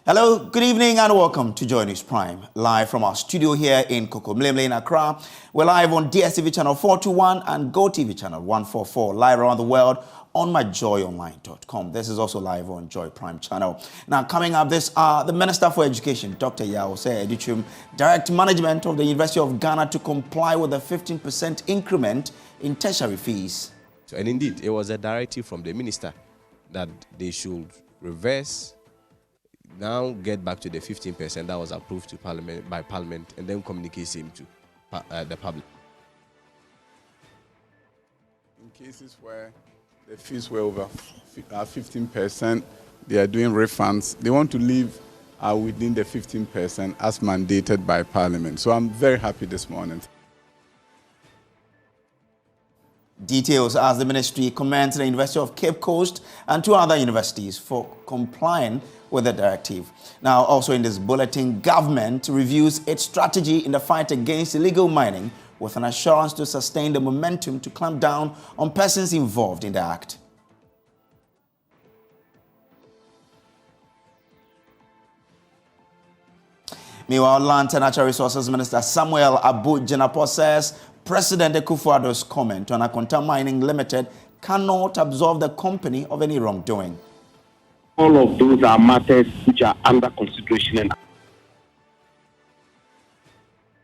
Hello, good evening and welcome to Joy News Prime. Live from our studio here in Kokomlemle in Accra. We're live on DSTV channel 421 and GoTV channel 144. Live around the world on myjoyonline.com. This is also live on Joy Prime channel. Now coming up, this the Minister for Education, Dr. Yaosei Edichum, direct management of the University of Ghana to comply with a 15% increment in tertiary fees. And indeed, it was a directive from the minister that they should reverse, now get back to the 15% that was approved to by Parliament, and then communicate him to the public. In cases where the fees were over 15%, they are doing refunds. They want to leave within the 15% as mandated by Parliament. So I'm very happy this morning. Details as the ministry commends the University of Cape Coast and two other universities for complying with the directive. Now, also in this bulletin, government reviews its strategy in the fight against illegal mining with an assurance to sustain the momentum to clamp down on persons involved in the act. Meanwhile, Land and Natural Resources Minister Samuel Abu Jinapor says President Akufo-Addo's comment on Akonta Mining Limited cannot absolve the company of any wrongdoing. All of those are matters which are under consideration and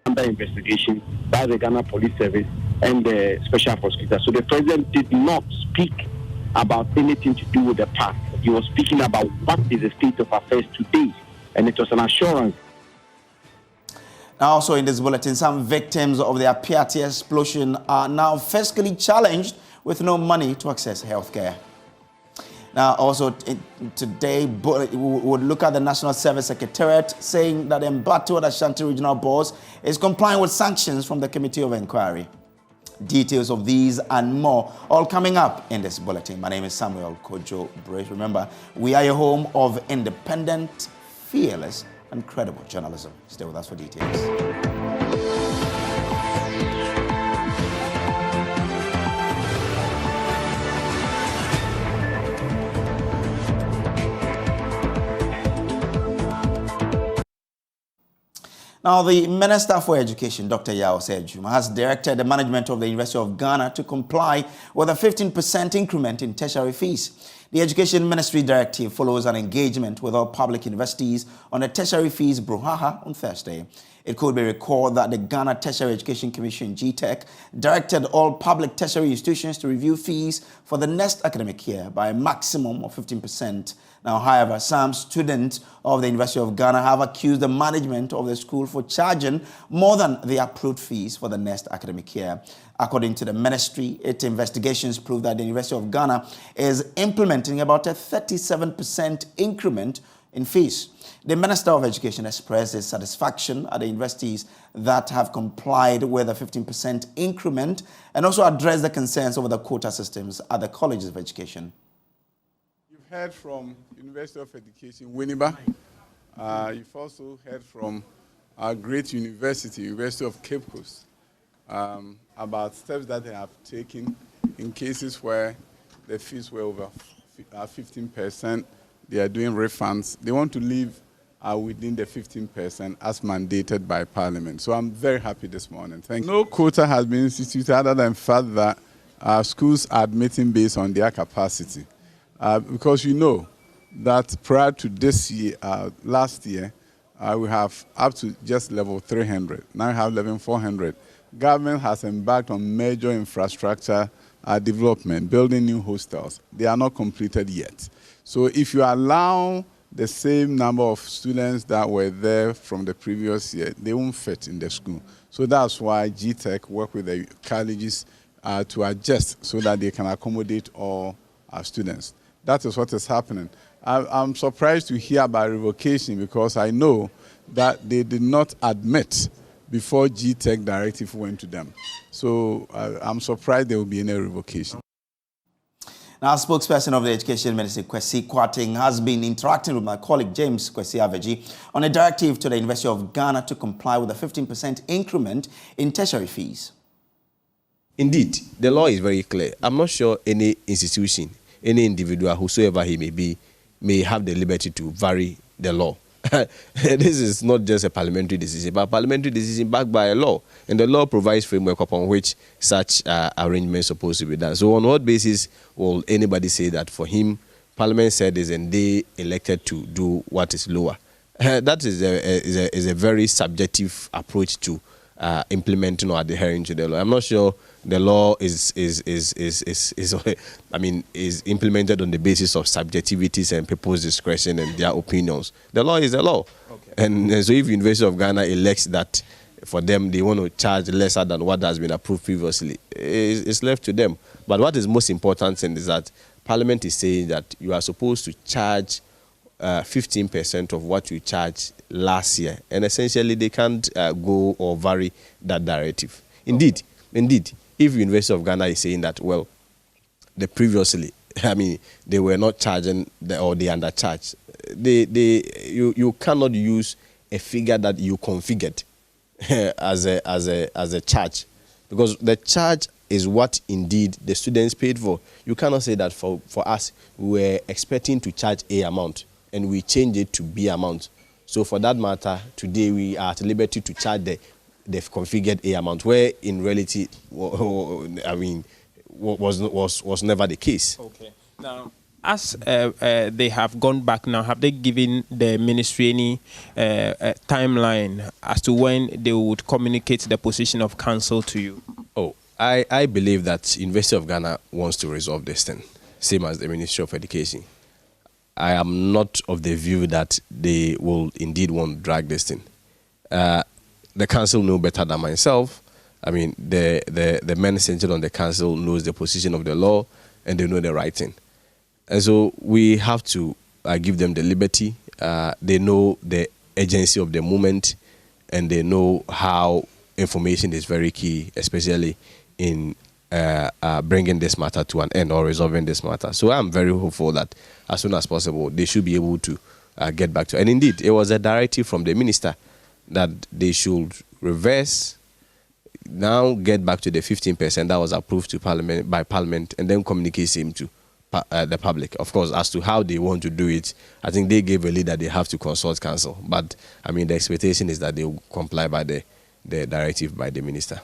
under investigation by the Ghana Police Service and the Special Prosecutor. So the President did not speak about anything to do with the past. He was speaking about what is the state of affairs today, and it was an assurance. Now, also in this bulletin, some victims of the Apiati explosion are now fiscally challenged with no money to access healthcare. Now, also today, we would look at the National Service Secretariat saying that Mbato at Ashanti Regional Board is complying with sanctions from the Committee of Inquiry. Details of these and more all coming up in this bulletin. My name is Samuel Kojo. Remember, we are your home of independent, fearless, and credible journalism. Stay with us for details. Now, the Minister for Education, Dr. Yaosei Edichum, has directed the management of the University of Ghana to comply with a 15% increment in tertiary fees. The Education Ministry directive follows an engagement with all public universities on the tertiary fees brouhaha on Thursday. It could be recalled that the Ghana Tertiary Education Commission, GTEC, directed all public tertiary institutions to review fees for the next academic year by a maximum of 15%. Now, however, some students of the University of Ghana have accused the management of the school for charging more than the approved fees for the next academic year. According to the ministry, its investigations prove that the University of Ghana is implementing about a 37% increment in fees. The Minister of Education expressed his satisfaction at the universities that have complied with a 15% increment and also addressed the concerns over the quota systems at the colleges of education. You've heard from University of Education, Winneba. You've also heard from our great university, University of Cape Coast, about steps that they have taken in cases where the fees were over 15%. They are doing refunds. They want to leave within the 15% as mandated by Parliament. So I'm very happy this morning. Thank you. No quota has been instituted other than the fact that schools are admitting based on their capacity. Because you know that prior to this year, last year, we have up to just level 300. Now we have level 400. Government has embarked on major infrastructure development, building new hostels. They are not completed yet. So if you allow the same number of students that were there from the previous year, they won't fit in the school. So that's why GTEC work with the colleges to adjust so that they can accommodate all our students. That is what is happening. I'm surprised to hear about revocation because I know that they did not admit before GTEC directive went to them. So I'm surprised there will be any revocation. Now, spokesperson of the Education Ministry, Kwesi Kwarteng, has been interacting with my colleague James Kwesi Aveji on a directive to the University of Ghana to comply with a 15% increment in tertiary fees. Indeed, the law is very clear. I'm not sure any institution, any individual, whosoever he may be, may have the liberty to vary the law. This is not just a parliamentary decision, but a parliamentary decision backed by a law. And the law provides framework upon which such arrangement is supposed to be done. So on what basis will anybody say that for him, Parliament said is and they elected to do what is lower? That is a very subjective approach to implementing or adhering to the law. I'm not sure the law is implemented on the basis of subjectivities and people's discretion and their opinions. The law is the law. Okay. And so if University of Ghana elects that for them they want to charge lesser than what has been approved previously, it's left to them. But what is most important is that Parliament is saying that you are supposed to charge 15% of what you charged last year, and essentially they can't go or vary that directive. Indeed, if University of Ghana is saying that, well, they were not charging or they undercharged, you cannot use a figure that you configured as a charge, because the charge is what indeed the students paid for. You cannot say that for us we were expecting to charge A amount and we change it to B amount. So for that matter, today we are at liberty to charge the configured A amount, where in reality, was never the case. Okay. Now, as they have gone back now, have they given the ministry any timeline as to when they would communicate the position of council to you? Oh, I believe that University of Ghana wants to resolve this thing, same as the Ministry of Education. I am not of the view that they will indeed want to drag this thing. The council know better than myself. I mean, the men centered on the council knows the position of the law and they know the right thing. And so we have to give them the liberty. They know the urgency of the moment and they know how information is very key, especially in bringing this matter to an end or resolving this matter. So I'm very hopeful that as soon as possible, they should be able to get back to it. And indeed, it was a directive from the minister that they should reverse, now get back to the 15% that was approved to by Parliament and then communicate him to the public. Of course, as to how they want to do it, I think they gave a lead that they have to consult council. But, I mean, the expectation is that they will comply by the directive by the minister.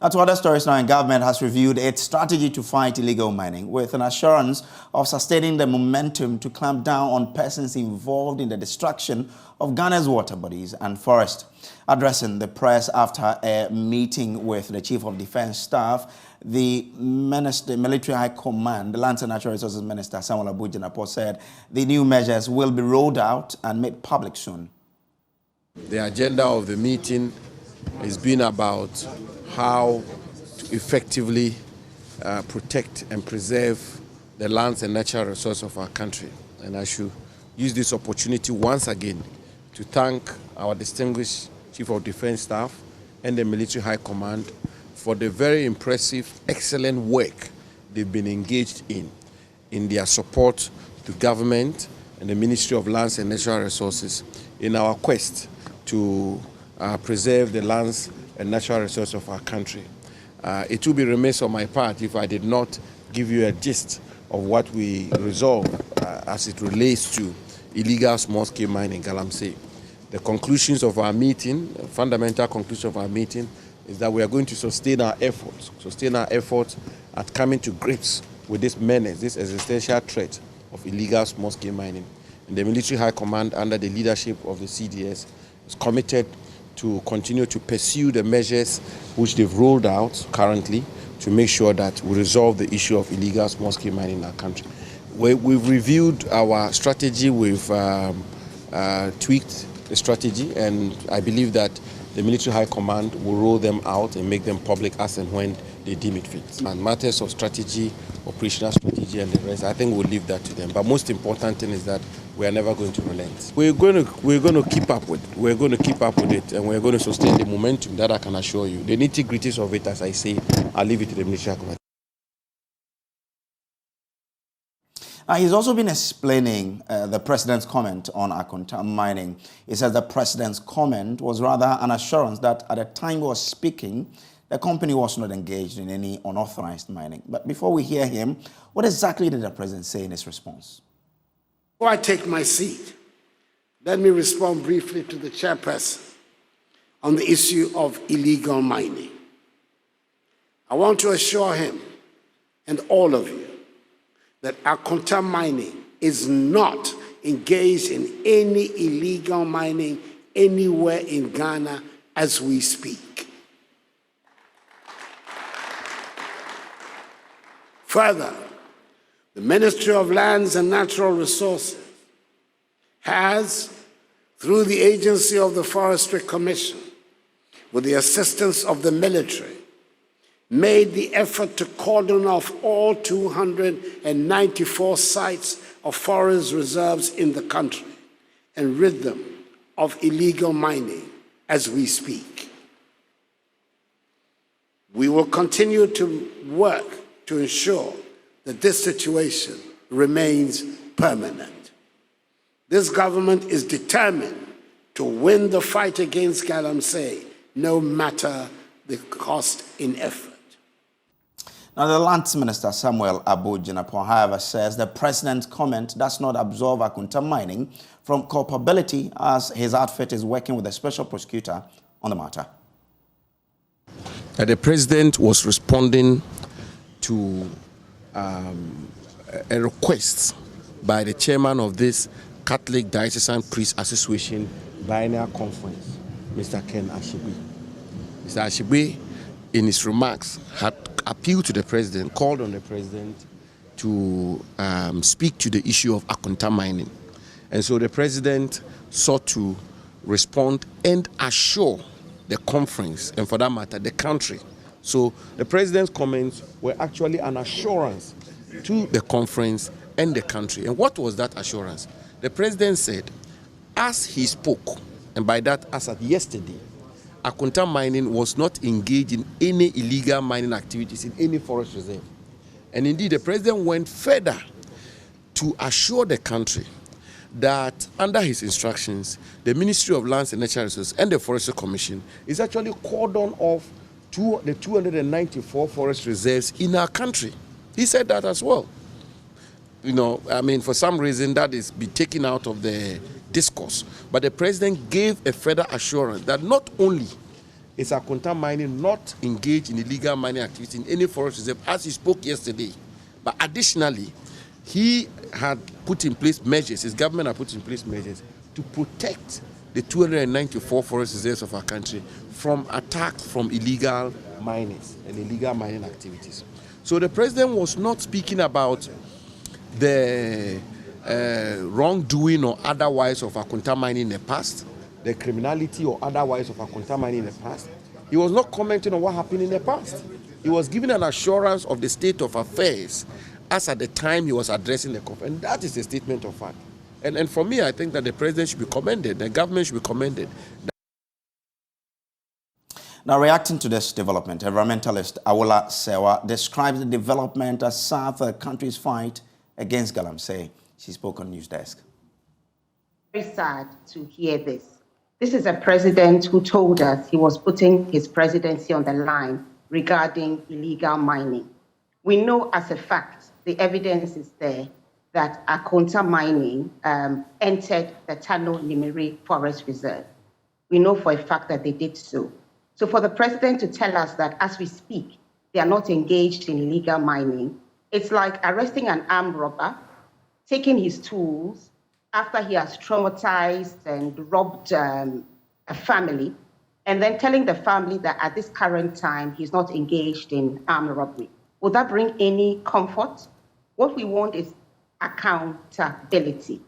Now to other stories now, government has reviewed its strategy to fight illegal mining with an assurance of sustaining the momentum to clamp down on persons involved in the destruction of Ghana's water bodies and forest. Addressing the press after a meeting with the Chief of Defense Staff, the Military High Command, the Lands and Natural Resources Minister, Samuel Abu-Jinapor, said the new measures will be rolled out and made public soon. The agenda of the meeting has been about how to effectively protect and preserve the lands and natural resources of our country. And I should use this opportunity once again to thank our distinguished Chief of Defense Staff and the Military High Command for the very impressive, excellent work they've been engaged in their support to government and the Ministry of Lands and Natural Resources in our quest to preserve the lands and natural resources of our country. It would be remiss on my part if I did not give you a gist of what we resolved as it relates to illegal small-scale mining in Galamsey. The conclusions of our meeting, the fundamental conclusion of our meeting, is that we are going to sustain our efforts at coming to grips with this menace, this existential threat of illegal small-scale mining. And the Military High Command, under the leadership of the CDS, is committed to continue to pursue the measures which they've rolled out currently to make sure that we resolve the issue of illegal small-scale mining in our country. We've reviewed our strategy, we've tweaked the strategy, and I believe that the Military High Command will roll them out and make them public as and when they deem it fit. And matters of strategy, operational strategy and the rest, I think we'll leave that to them. But most important thing is that we are never going to relent. We're going to keep up with it. We're going to keep up with it, and we're going to sustain the momentum, that I can assure you. The nitty-gritties of it, as I say, I'll leave it to the Military High Command. He's also been explaining the president's comment on Akonta mining. He says the president's comment was rather an assurance that at the time he was speaking, the company was not engaged in any unauthorized mining. But before we hear him, what exactly did the president say in his response? Before I take my seat, Let me respond briefly to the chairperson on the issue of illegal mining. I want to assure him and all of you that Akonta Mining is not engaged in any illegal mining anywhere in Ghana as we speak. Further, the Ministry of Lands and Natural Resources has, through the agency of the Forestry Commission, with the assistance of the military, made the effort to cordon off all 294 sites of forest reserves in the country and rid them of illegal mining as we speak. We will continue to work to ensure that this situation remains permanent. This government is determined to win the fight against galamsey, no matter the cost in effort. Now, the Lands Minister, Samuel Abu-Jinapon, however, says the president's comment does not absolve Akonta Mining from culpability, as his outfit is working with a special prosecutor on the matter. The president was responding to a request by the chairman of this Catholic Diocesan Priest Association Biennial Conference, Mr. Ken Ashigbe. Mr. Ashigbe, in his remarks, had appealed to the president, called on the president to speak to the issue of Akonta Mining. And so the president sought to respond and assure the conference, and for that matter, the country. So the president's comments were actually an assurance to the conference and the country. And what was that assurance? The president said, as he spoke, and by that as at yesterday, Akonta Mining was not engaged in any illegal mining activities in any forest reserve. And indeed, the president went further to assure the country that under his instructions, the Ministry of Lands and Natural Resources and the Forestry Commission is actually cordoned off the 294 forest reserves in our country. He said that as well. You know, I mean, for some reason that is be taken out of the discourse. But the president gave a further assurance that not only is Akonta Mining not engaged in illegal mining activity in any forest reserve, as he spoke yesterday, but additionally, he had put in place measures, his government had put in place measures to protect the 294 forest reserves of our country from attacks from illegal miners and illegal mining activities. So the president was not speaking about the wrongdoing or otherwise of Akonta Mining in the past, the criminality or otherwise of Akonta Mining in the past. He was not commenting on what happened in the past. He was giving an assurance of the state of affairs as at the time he was addressing the conference. And that is a statement of fact. And for me, I think that the president should be commended, the government should be commended. Now, reacting to this development, environmentalist Awola Sewa describes the development as part of the country's fight against galamsey. She spoke on News Desk. Very sad to hear this. This is a president who told us he was putting his presidency on the line regarding illegal mining. We know as a fact, the evidence is there, that Akonta Mining entered the Tano Nimiri Forest Reserve. We know for a fact that they did so. So for the president to tell us that as we speak, they are not engaged in illegal mining, it's like arresting an armed robber, taking his tools after he has traumatized and robbed a family, and then telling the family that at this current time, he's not engaged in armed robbery. Would that bring any comfort? What we want is accountability.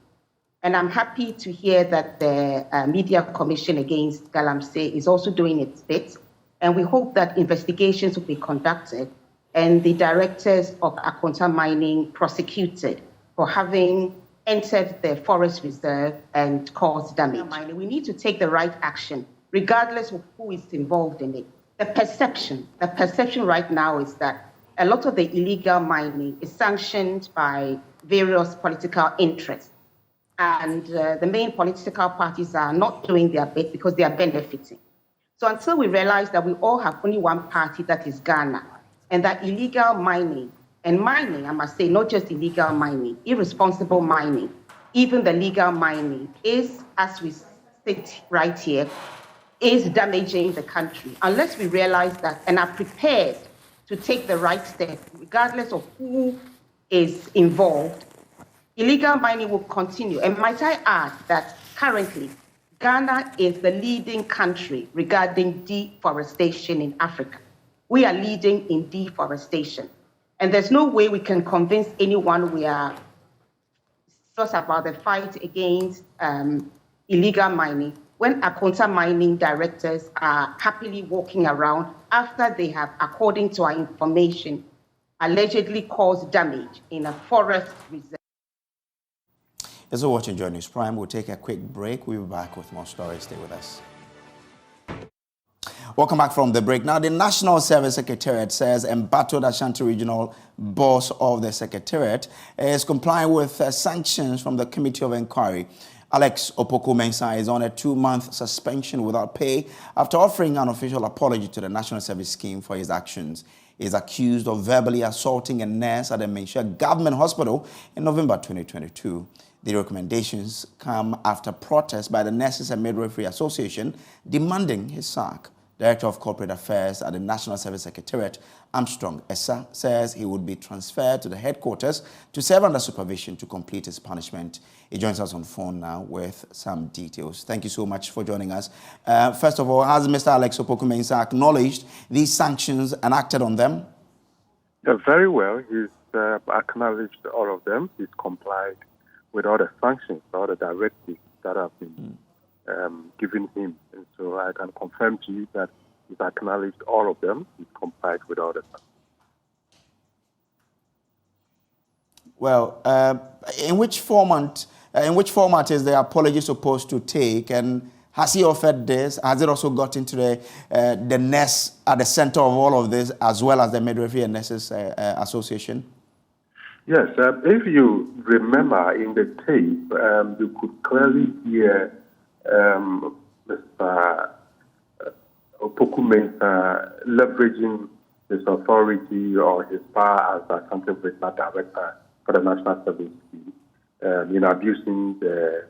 And I'm happy to hear that the Media Commission Against Galamsey is also doing its bit. And we hope that investigations will be conducted and the directors of Akonta Mining prosecuted for having entered the forest reserve and caused damage. We need to take the right action, regardless of who is involved in it. The perception right now is that a lot of the illegal mining is sanctioned by various political interests. And the main political parties are not doing their bit because they are benefiting. So until we realize that we all have only one party, that is Ghana, and that illegal mining, and mining, I must say, not just illegal mining, irresponsible mining, even the legal mining, is, as we sit right here, is damaging the country. Unless we realize that and are prepared to take the right step, regardless of who is involved, illegal mining will continue. And might I add that currently, Ghana is the leading country regarding deforestation in Africa. We are leading in deforestation. And there's no way we can convince anyone we are serious about the fight against illegal mining when Akonta mining directors are happily walking around after they have, according to our information, allegedly caused damage in a forest reserve. As you're watching Joy News Prime, we'll take a quick break. We'll be back with more stories. Stay with us. Welcome back from the break. Now, the National Service Secretariat says embattled Ashanti Regional boss of the Secretariat is complying with sanctions from the Committee of Inquiry. Alex Opoku-Mensah is on a 2-month suspension without pay after offering an official apology to the National Service Scheme for his actions. He is accused of verbally assaulting a nurse at a Menchia Government Hospital in November 2022. The recommendations come after protests by the Nurses and Midwifery Association demanding his sack. Director of Corporate Affairs at the National Service Secretariat, Armstrong Essa, says he would be transferred to the headquarters to serve under supervision to complete his punishment. He joins us on phone now with some details. Thank you so much for joining us. First of all, has Mr. Alex Opoku-Mensah acknowledged these sanctions and acted on them? Yeah, very well. He's acknowledged all of them. He's complied with all the sanctions, all the directives that have been given him. And so I can confirm to you that he's acknowledged all of them. He's complied with all the sanctions. Well, in which format is the apology supposed to take? And has he offered this? Has it also got into the nurse at the center of all of this, as well as the Midwifery and Nurses Association? Yes, if you remember in the tape, you could clearly hear Mr. Opoku-Mensah leveraging his authority or his power as Ashanti Regional Director for the National Service Scheme in abusing the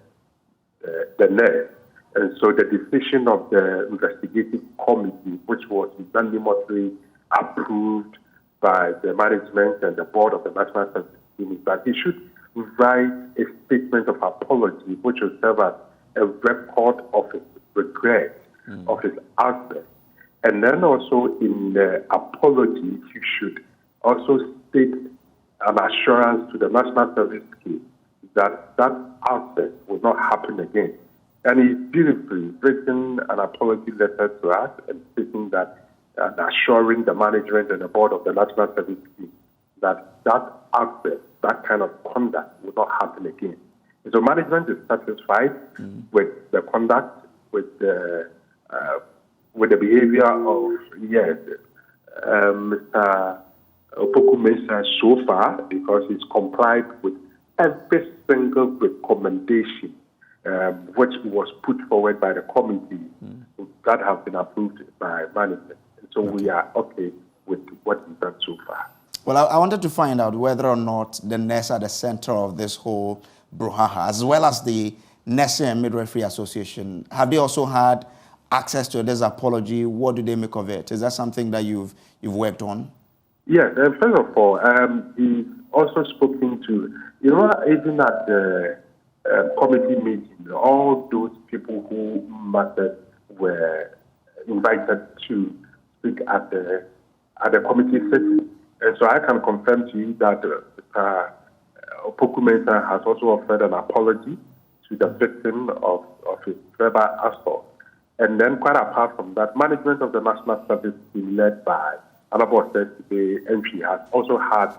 nurse. And so the decision of the investigative committee, which was unanimously approved by the management and the board of the National Service Scheme, is that he should write a statement of apology, which will serve as a record of his regret, of his absence. And then also in the apology, he should also state an assurance to the National Service Scheme that that absence will not happen again. And he's beautifully written an apology letter to us and stating that, and assuring the management and the board of the National Service Scheme that that absence, that kind of conduct will not happen again. And so management is satisfied with the conduct, with the behavior of, Mr. Opoku-Mensah so far, because he's complied with every single recommendation which was put forward by the committee that have been approved by management. And so we are okay with what he's done so far. Well, I wanted to find out whether or not the nurse at the center of this whole brouhaha, as well as the Nurses and Midwifery Association, have they also had access to this apology? What do they make of it? Is that something that you've worked on? Yes, first of all, he's also spoken to, even at the committee meeting, all those people who mattered were invited to speak at the committee sitting. And so I can confirm to you that Opoku-Mensah has also offered an apology to the victim of his verbal assault. And then quite apart from that, management of the National Service Scheme led by Honorable the MP has also had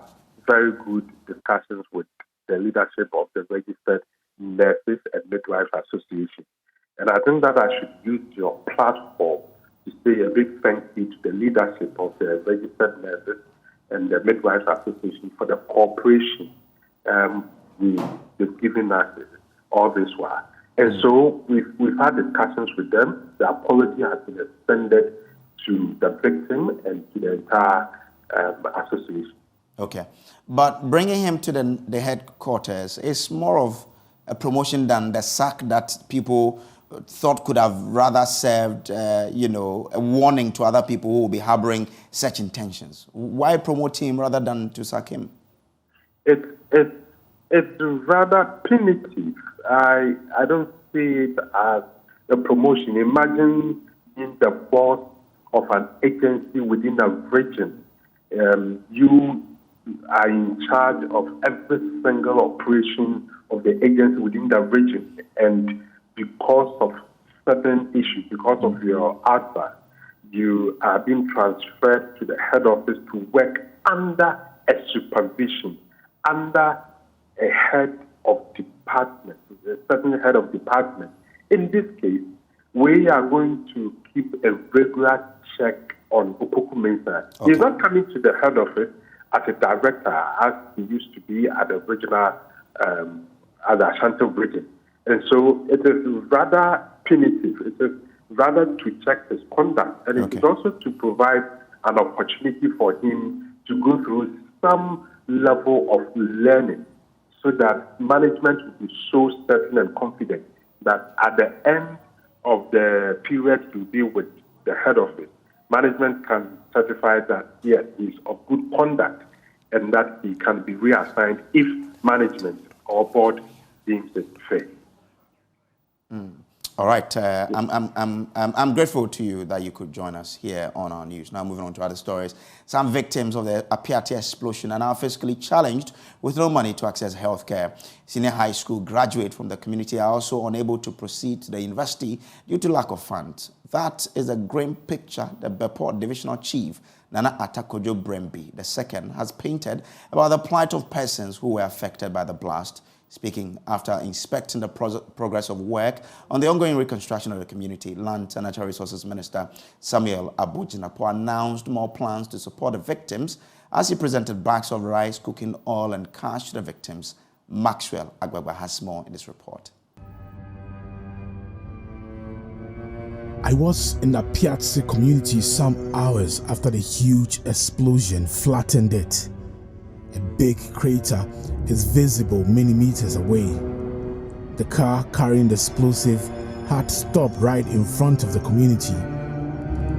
very good discussions with the leadership of the Registered Nurses and Midwives Association. And I think that I should use your platform to say a big thank you to the leadership of the Registered Nurses and the Midwives Association for the cooperation they've given us all this while. And so we've had discussions with them. The apology has been extended to the victim and to the entire association. Okay. But bringing him to the headquarters is more of a promotion than the sack that people thought could have rather served, a warning to other people who will be harboring such intentions? Why promote him rather than to sack him? It's rather punitive. I don't see it as a promotion. Imagine being the boss of an agency within a region. You are in charge of every single operation of the agency within the region, and because of certain issues, because of your outburst, you are being transferred to the head office to work under a supervision, under a head of department, a certain head of department. In this case, we are going to keep a regular check on Opoku Mensah. Okay. He's not coming to the head office as a director, as he used to be at the regional, at the Ashanti region. And so it is rather punitive. It is rather to check his conduct. And it is also to provide an opportunity for him to go through some level of learning so that management will be so certain and confident that at the end of the period to deal with the head office, management can certify that, yes, he's of good conduct and that he can be reassigned if management or board deems it fair. All right. I'm grateful to you that you could join us here on our news. Now moving on to other stories. Some victims of the Apiate explosion are now fiscally challenged with no money to access healthcare. Senior high school graduates from the community are also unable to proceed to the university due to lack of funds. That is a grim picture the Beport Divisional Chief, Nana Atta Kojo Brembi II, has painted about the plight of persons who were affected by the blast. Speaking after inspecting the progress of work on the ongoing reconstruction of the community, Land and Natural Resources Minister Samuel Abujinapo announced more plans to support the victims as he presented bags of rice, cooking oil and cash to the victims. Maxwell Agbagba has more in this report. I was in the Piazza community some hours after the huge explosion flattened it. A big crater is visible many meters away. The car carrying the explosive had stopped right in front of the community.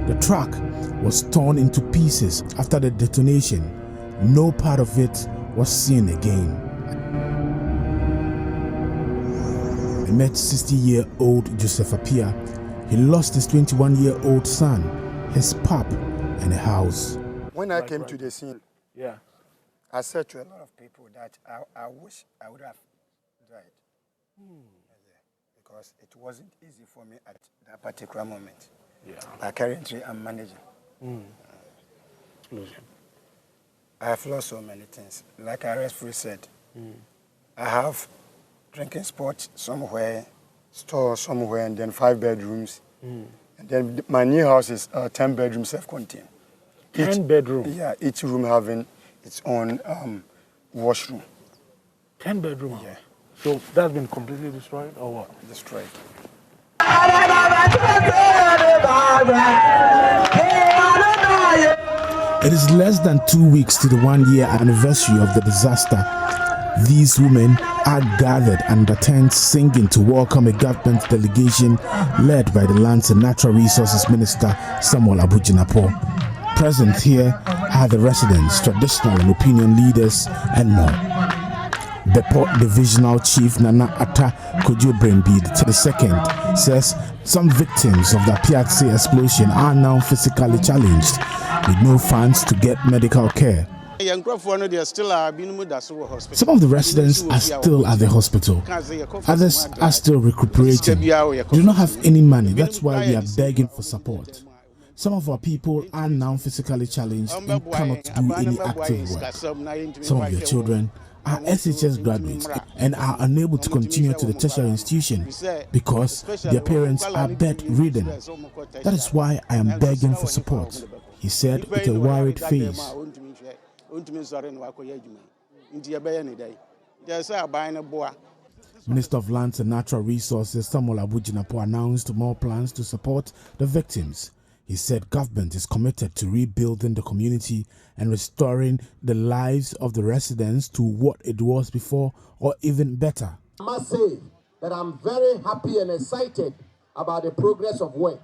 The truck was torn into pieces after the detonation. No part of it was seen again. I met 60-year-old Joseph Apia. He lost his 21-year-old son, his pup, and a house. When I came to the scene, I said to a lot of people that I wish I would have died. Because it wasn't easy for me at that particular moment. But currently I'm managing. I have lost so many things. Like our referee said, I have drinking spot somewhere, store somewhere, and then 5 bedrooms. And then my new house is 10 bedrooms self-contained. 10 bedrooms? Yeah, each room having its own washroom. 10 bedrooms? Yeah. So that's been completely destroyed or what? Destroyed. It is less than 2 weeks to the 1-year anniversary of the disaster. These women are gathered under tents singing to welcome a government delegation led by the Lands and Natural Resources Minister Samuel Abujinapo. Present here are the residents, traditional and opinion leaders, and more. The Port Divisional Chief Nana Atta Kojo Brembi II says some victims of the Piazza explosion are now physically challenged with no funds to get medical care. Some of the residents are still at the hospital. Others are still recuperating. They do not have any money. That's why we are begging for support. Some of our people are now physically challenged and cannot do any active work. Some of your children are SHS graduates and are unable to continue to the tertiary institution because their parents are bedridden. That is why I am begging for support, he said with a worried face. Minister of Lands and Natural Resources Samuel Abujinapo announced more plans to support the victims. He said government is committed to rebuilding the community and restoring the lives of the residents to what it was before or even better. I must say that I'm very happy and excited about the progress of work.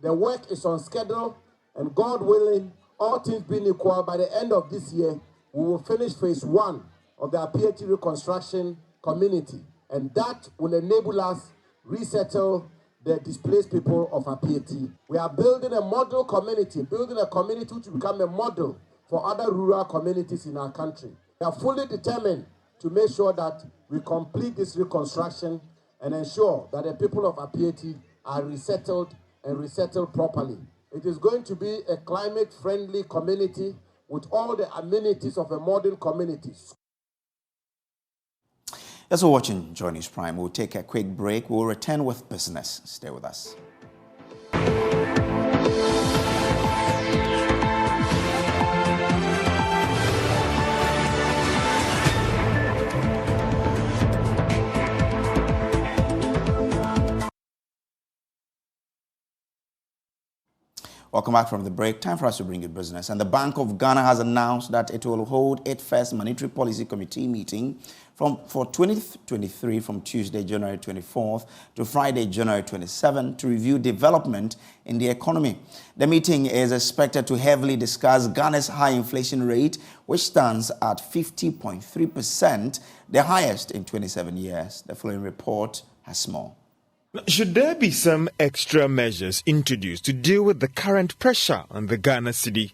The work is on schedule, and God willing, all things being equal, by the end of this year, we will finish phase 1 of the Apieti reconstruction community, and that will enable us resettle the displaced people of Apieti. We are building a model community, building a community to become a model for other rural communities in our country. We are fully determined to make sure that we complete this reconstruction and ensure that the people of Apieti are resettled and resettled properly. It is going to be a climate-friendly community with all the amenities of a modern community. As we're watching Joy News Prime, we'll take a quick break. We'll return with business. Stay with us. Welcome back from the break. Time for us to bring you business. And the Bank of Ghana has announced that it will hold its first Monetary Policy Committee meeting for 2023 from Tuesday, January 24th to Friday, January 27th to review development in the economy. The meeting is expected to heavily discuss Ghana's high inflation rate, which stands at 50.3%, the highest in 27 years. The following report has more. Should there be some extra measures introduced to deal with the current pressure on the Ghana cedi?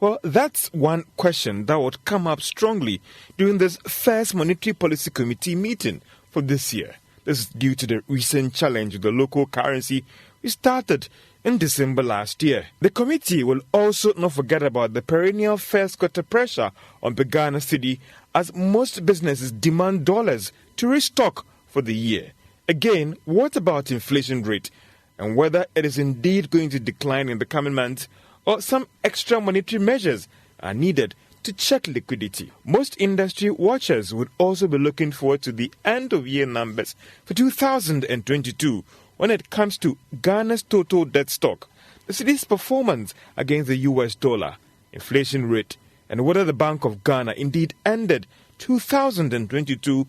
Well, that's one question that would come up strongly during this first Monetary Policy Committee meeting for this year. This is due to the recent challenge with the local currency we started in December last year. The committee will also not forget about the perennial first quarter pressure on the Ghana cedi, as most businesses demand dollars to restock for the year. Again, what about inflation rate and whether it is indeed going to decline in the coming months, or some extra monetary measures are needed to check liquidity? Most industry watchers would also be looking forward to the end-of-year numbers for 2022 when it comes to Ghana's total debt stock, the city's performance against the US dollar, inflation rate, and whether the Bank of Ghana indeed ended 2022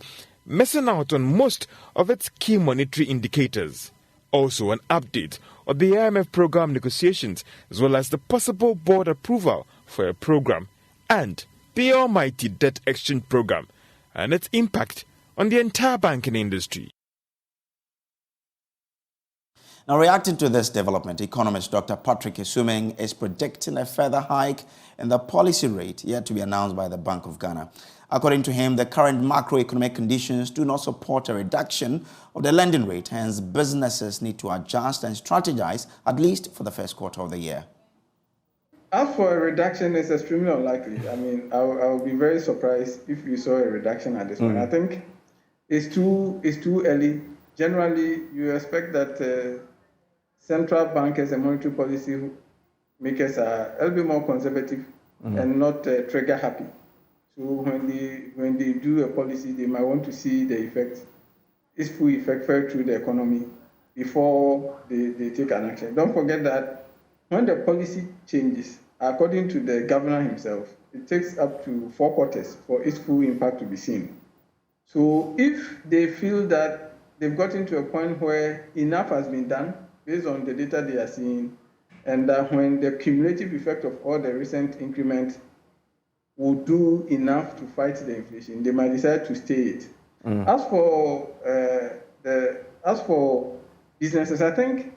missing out on most of its key monetary indicators. Also, an update of the IMF program negotiations, as well as the possible board approval for a program, and the almighty debt exchange program and its impact on the entire banking industry. Now, reacting to this development, economist Dr. Patrick Esuming is predicting a further hike in the policy rate yet to be announced by the Bank of Ghana. According to him, the current macroeconomic conditions do not support a reduction of the lending rate. Hence, businesses need to adjust and strategize, at least for the first quarter of the year. As for a reduction, it's extremely unlikely. I mean, I would be very surprised if we saw a reduction at this point. I think it's too early. Generally, you expect that central bankers and monetary policy makers are a little bit more conservative and not trigger happy. So when they do a policy, they might want to see the effect, its full effect felt through the economy before they take an action. Don't forget that when the policy changes, according to the governor himself, it takes up to 4 quarters for its full impact to be seen. So if they feel that they've gotten to a point where enough has been done based on the data they are seeing, and that when the cumulative effect of all the recent increments will do enough to fight the inflation, they might decide to stay it. As for businesses, I think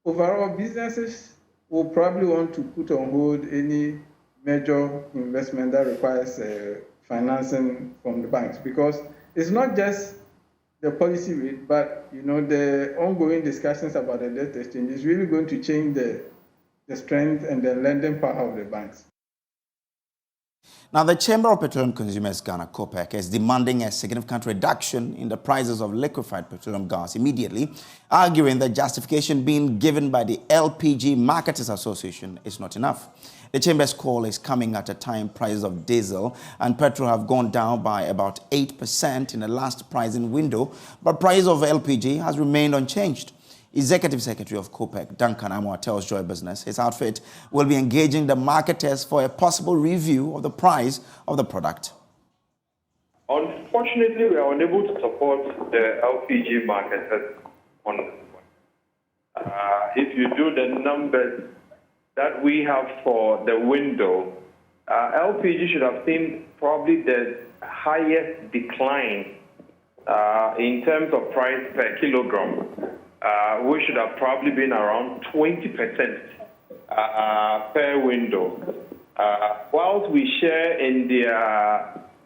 overall businesses will probably want to put on hold any major investment that requires financing from the banks, because it's not just the policy rate, but the ongoing discussions about the debt exchange is really going to change the strength and the lending power of the banks. Now, the Chamber of Petroleum Consumers Ghana, COPEC, is demanding a significant reduction in the prices of liquefied petroleum gas immediately, arguing the justification being given by the LPG Marketers Association is not enough. The Chamber's call is coming at a time prices of diesel and petrol have gone down by about 8% in the last pricing window, but price of LPG has remained unchanged. Executive Secretary of COPEC, Duncan Amoah, tells Joy Business his outfit will be engaging the marketers for a possible review of the price of the product. On unfortunately, we are unable to support the LPG market on this one. If you do the numbers that we have for the window, LPG should have seen probably the highest decline in terms of price per kilogram. We should have probably been around 20% per window. Whilst we share in the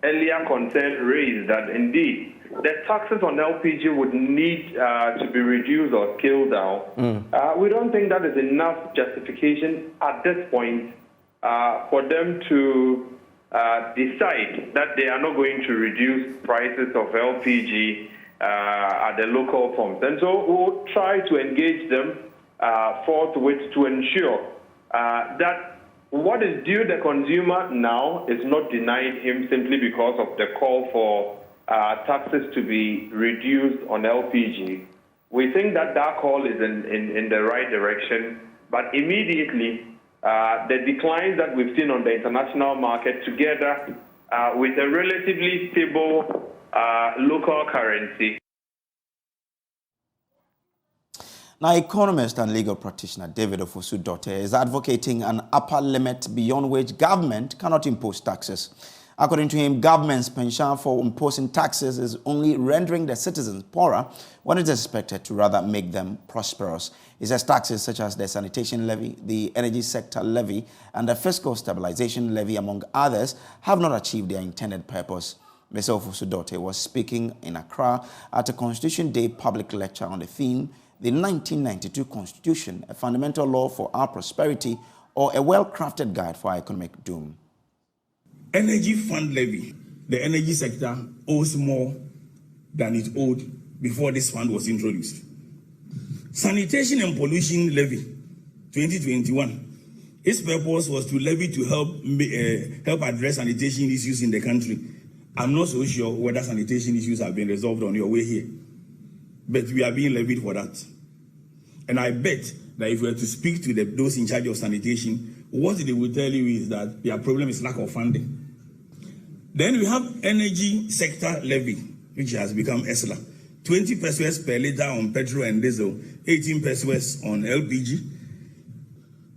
earlier concern raised that indeed the taxes on LPG would need to be reduced or scaled down, we don't think that is enough justification at this point for them to decide that they are not going to reduce prices of LPG at the local pumps. And so we'll try to engage them forthwith to ensure that what is due the consumer now is not denied him simply because of the call for taxes to be reduced on LPG. We think that that call is in the right direction, but immediately the declines that we've seen on the international market together with a relatively stable local currency. Now, economist and legal practitioner David Ofosu-Dotte is advocating an upper limit beyond which government cannot impose taxes. According to him, government's penchant for imposing taxes is only rendering the citizens poorer when it is expected to rather make them prosperous. He says taxes such as the sanitation levy, the energy sector levy, and the fiscal stabilization levy, among others, have not achieved their intended purpose. Mr. Ofosu-Dotte was speaking in Accra at a Constitution Day public lecture on the theme, the 1992 Constitution, a fundamental law for our prosperity or a well-crafted guide for our economic doom. Energy fund levy. The energy sector owes more than it owed before this fund was introduced. Sanitation and pollution levy, 2021. Its purpose was to levy to help address sanitation issues in the country. I'm not so sure whether sanitation issues have been resolved on your way here, but we are being levied for that. And I bet that if we were to speak to those in charge of sanitation, what they will tell you is that their problem is lack of funding. Then we have energy sector levy, which has become ESLA. 20 pesos per liter on petrol and diesel, 18 pesos on LPG.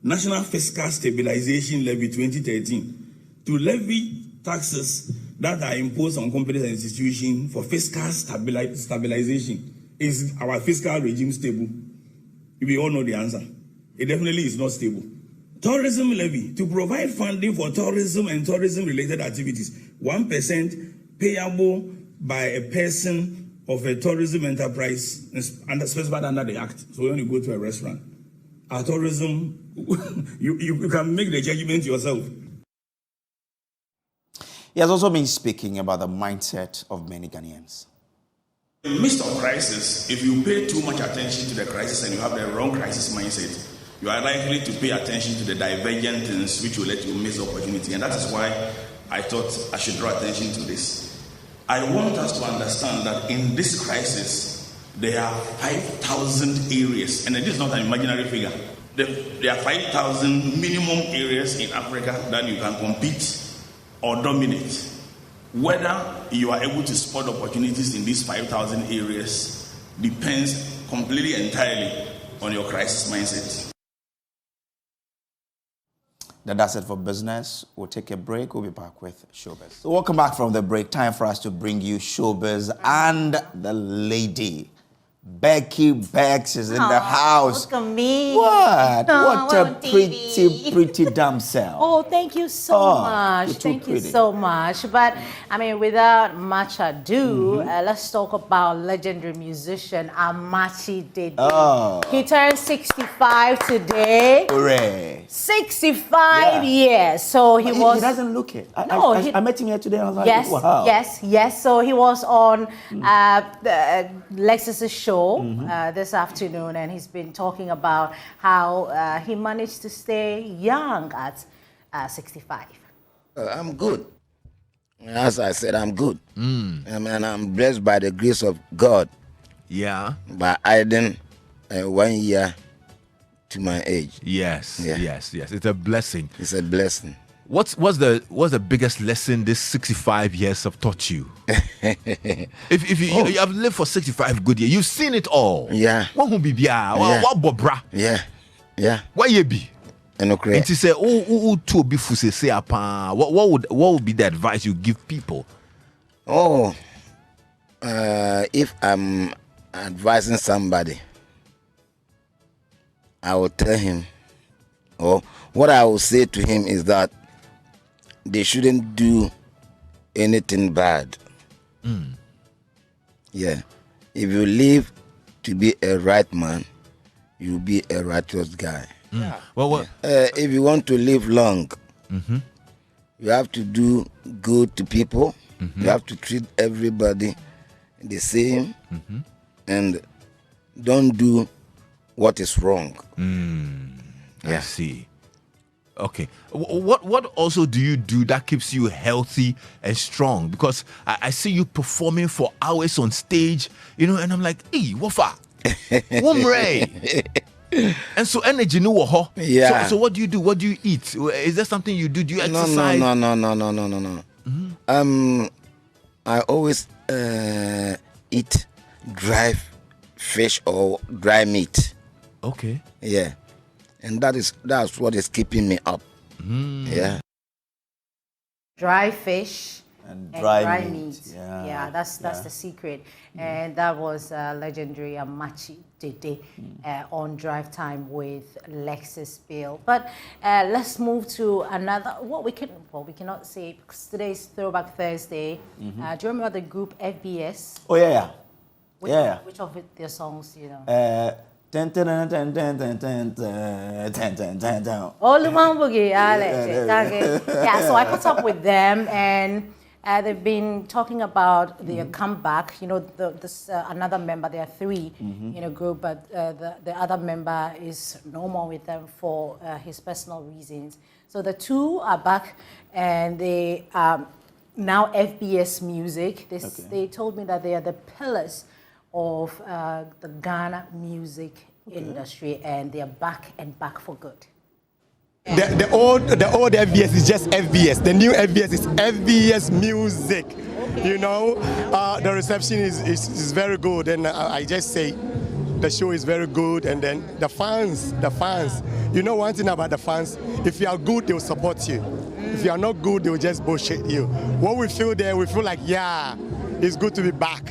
National Fiscal Stabilization Levy 2013, to levy taxes that are imposed on companies and institutions for fiscal stabilization. Is our fiscal regime stable? We all know the answer. It definitely is not stable. Tourism levy, to provide funding for tourism and tourism-related activities. 1% payable by a person of a tourism enterprise specified under the Act. So when you go to a restaurant, our tourism, you can make the judgment yourself. He has also been speaking about the mindset of many Ghanaians. In the midst of crisis, if you pay too much attention to the crisis and you have the wrong crisis mindset, you are likely to pay attention to the divergent things which will let you miss opportunity. And that is why I thought I should draw attention to this. I want us to understand that in this crisis, there are 5,000 areas, and it is not an imaginary figure. There are 5,000 minimum areas in Africa that you can compete or dominate. Whether you are able to spot opportunities in these 5,000 areas depends completely entirely on your crisis mindset. That's it for business. We'll take a break. We'll be back with Showbiz. So welcome back from the break. Time for us to bring you Showbiz and the lady. Becky Bex is in the house. Look at me. What? Oh, What a pretty damsel. Oh, thank you so much. Thank you so much. But, I mean, without much ado, let's talk about legendary musician Amachi Dede. Oh. He turned 65 today. Hooray. 65 years. So he was... He doesn't look it. I met him here today. I was like, yes, wow. Yes. So he was on Lexus's show this afternoon, and he's been talking about how he managed to stay young at 65. I'm good. As I said, I'm good. And I'm blessed by the grace of God. Yeah. By adding 1 year to my age. Yes. It's a blessing. It's a blessing. What's the biggest lesson this 65 years have taught you? if you have lived for 65 good years, you've seen it all. Yeah. What will be what bobra? Yeah. Yeah. What you be? And to say to be say what would be the advice you give people? If I'm advising somebody, I will tell him, or what I will say to him is that they shouldn't do anything bad. Yeah. If you live to be a right man, you'll be a righteous guy. Well, if you want to live long, you have to do good to people. You have to treat everybody the same, and don't do what is wrong. I see. Okay. What also do you do that keeps you healthy and strong? Because I see you performing for hours on stage, and I'm like, hey, wafa, and so energy no ho. Yeah. So what do you do? What do you eat? Is there something you do? Do you exercise? No. I always eat dry fish or dry meat. Okay. Yeah. And that's what is keeping me up. Yeah. Dry fish and dry meat. Yeah, that's the secret. And that was legendary Amachi Dede on Drive Time with Lexus Bill. But let's move to another. We cannot say because today is Throwback Thursday. Do you remember the group FBS? Oh yeah. Which of their songs do you know? Yeah, so I caught up with them, and they've been talking about their comeback. This another member. There are three in a group, but the other member is no more with them for his personal reasons. So the two are back, and they are now FBS Music. They told me that they are the pillars of the Ghana music industry, and they are back for good. The old FBS is just FBS. The new FBS is FBS Music. The reception is very good, and I just say the show is very good. And then the fans. One thing about the fans: if you are good, they will support you. If you are not good, they will just bullshit you. What we feel there, we feel like, it's good to be back.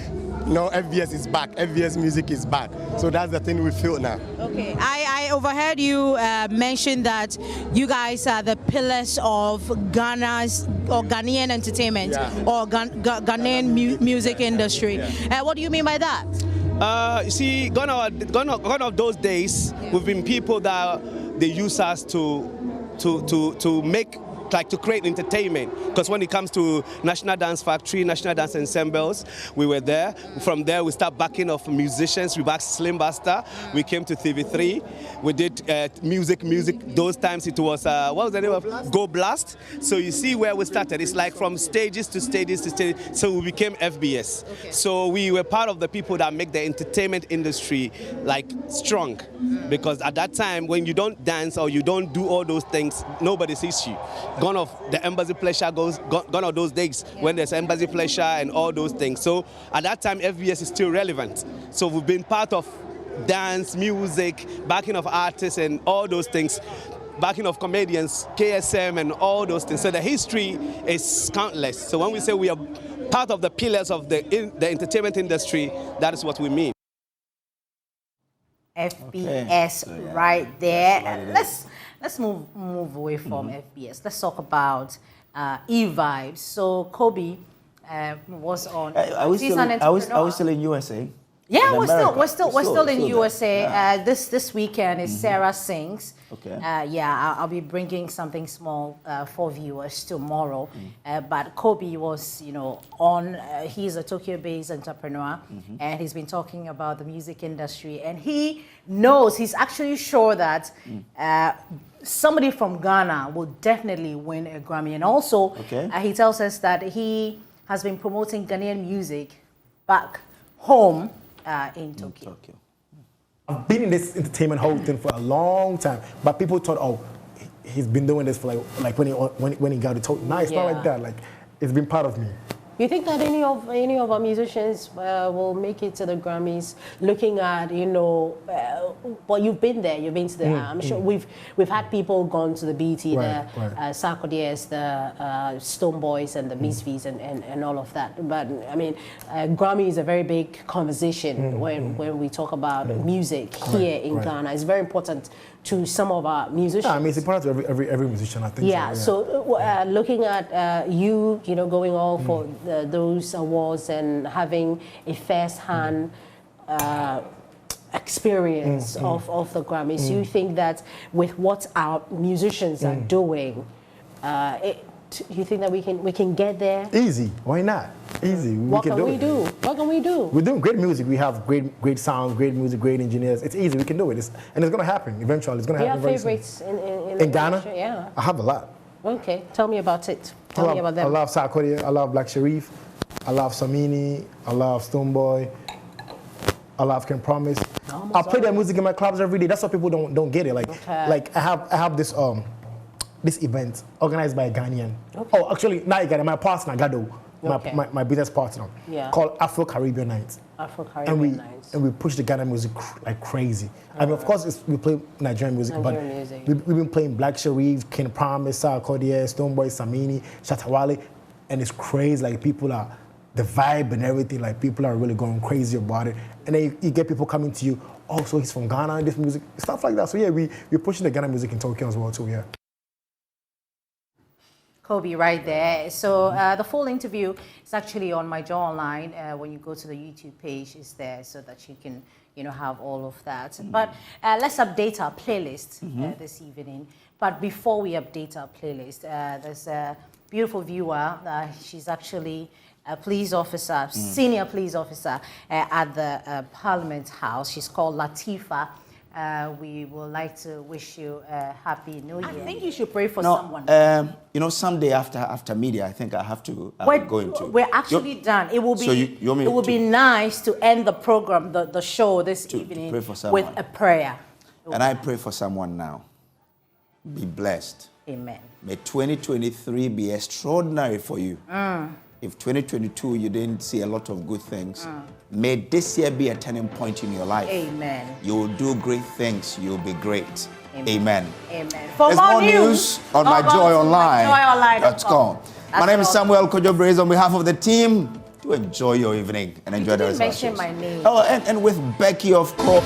FBS is back. FBS Music is back. So that's the thing we feel now. Okay. I overheard you mention that you guys are the pillars of Ghana's or Ghanaian entertainment or Ghanaian music industry. What do you mean by that? You see, gone of those days, we've been people that they use us to make, to create entertainment. Because when it comes to National Dance Factory, National Dance Ensembles, we were there. From there, we start backing of musicians. We backed Slim Buster. We came to TV3. We did music. Those times it was, what was the name of? Go Blast. So you see where we started. It's like from stages to stages to stages. So we became FBS. Okay. So we were part of the people that make the entertainment industry strong. Because at that time, when you don't dance or you don't do all those things, nobody sees you. Gone of the embassy pleasure gone of those days when there's embassy pleasure and all those things. So at that time, FBS is still relevant. So we've been part of dance, music, backing of artists and all those things, backing of comedians, KSM and all those things. So the history is countless. So when we say we are part of the pillars of the entertainment industry, that is what we mean. FBS right there. Let's move away from FBS. Let's talk about E-Vibes. So Kobe was on. Are we still in USA? Yeah, we're still in USA. This weekend is Sarah Sings. Okay. I'll be bringing something small for viewers tomorrow. But Kobe was, on. He's a Tokyo-based entrepreneur, and he's been talking about the music industry. And he knows, he's actually sure that somebody from Ghana will definitely win a Grammy. And also, he tells us that he has been promoting Ghanaian music back home in Tokyo. I've been in this entertainment whole thing for a long time, but people thought, he's been doing this for like when he got it told. No, it's not like that. Like it's been part of me. You think that any of our musicians will make it to the Grammys? Looking at well, you've been there. You've been to the. I'm sure we've had people gone to the BET, the Sarkodie's, the Stone Boys, and the Misfits, and all of that. But I mean, Grammy is a very big conversation when we talk about music here in Ghana. It's very important to some of our musicians. Yeah, I mean, it's important to every musician, I think. Yeah. So looking at you going all for those awards and having a first-hand experience of the Grammys, you think that with what our musicians are doing, you think that we can get there? Easy. Why not? Easy. What can we do? What can we do? We're doing great music. We have great sound, great music, great engineers. It's easy. We can do it. And it's going to happen eventually. It's going to happen very soon. Do you have favorites in Ghana? Yeah. I have a lot. Okay. Tell me about it. Tell me about them. I love Sarkodie. I love Black Sharif. I love Samini. I love Stoneboy. I love Can Promise. I play their music in my clubs every day. That's why people don't get it. Like I have this this event organized by a Ghanaian. Okay. Oh, actually, not a Ghanaian, my partner, Gado, my business partner, called Afro-Caribbean Nights. Afro-Caribbean Nights. And we push the Ghana music like crazy. I mean, of course, we play Nigerian music, but we've been playing Black Sharif, King Promise, Sarkodie, Stoneboy, Samini, Shatawale, and it's crazy. Like people are, the vibe and everything, like people are really going crazy about it. And then you get people coming to you, oh, so he's from Ghana, this music, stuff like that. So yeah, we're pushing the Ghana music in Tokyo as well too, yeah. Kobe right there. So the full interview is actually on my Jaw Online. When you go to the YouTube page, it's there so that you can, have all of that. But let's update our playlist this evening. But before we update our playlist, there's a beautiful viewer. She's actually a police officer, senior police officer at the Parliament House. She's called Latifa. We would like to wish you a happy New Year. I think you should pray for someone. Someday after media, I think I have to. We're actually done. It will be. It would be nice to end the program, the show this evening, with a prayer. And I pray for someone now. Be blessed. Amen. May 2023 be extraordinary for you. If 2022 you didn't see a lot of good things, may this year be a turning point in your life. Amen. You will do great things. You'll be great. Amen. Amen. For more news on myjoyonline.com. My name is Samuel Kojo Braze on behalf of the team. Do enjoy your evening and enjoy the rest of the show. Mention my name. Oh, and with Becky, of course.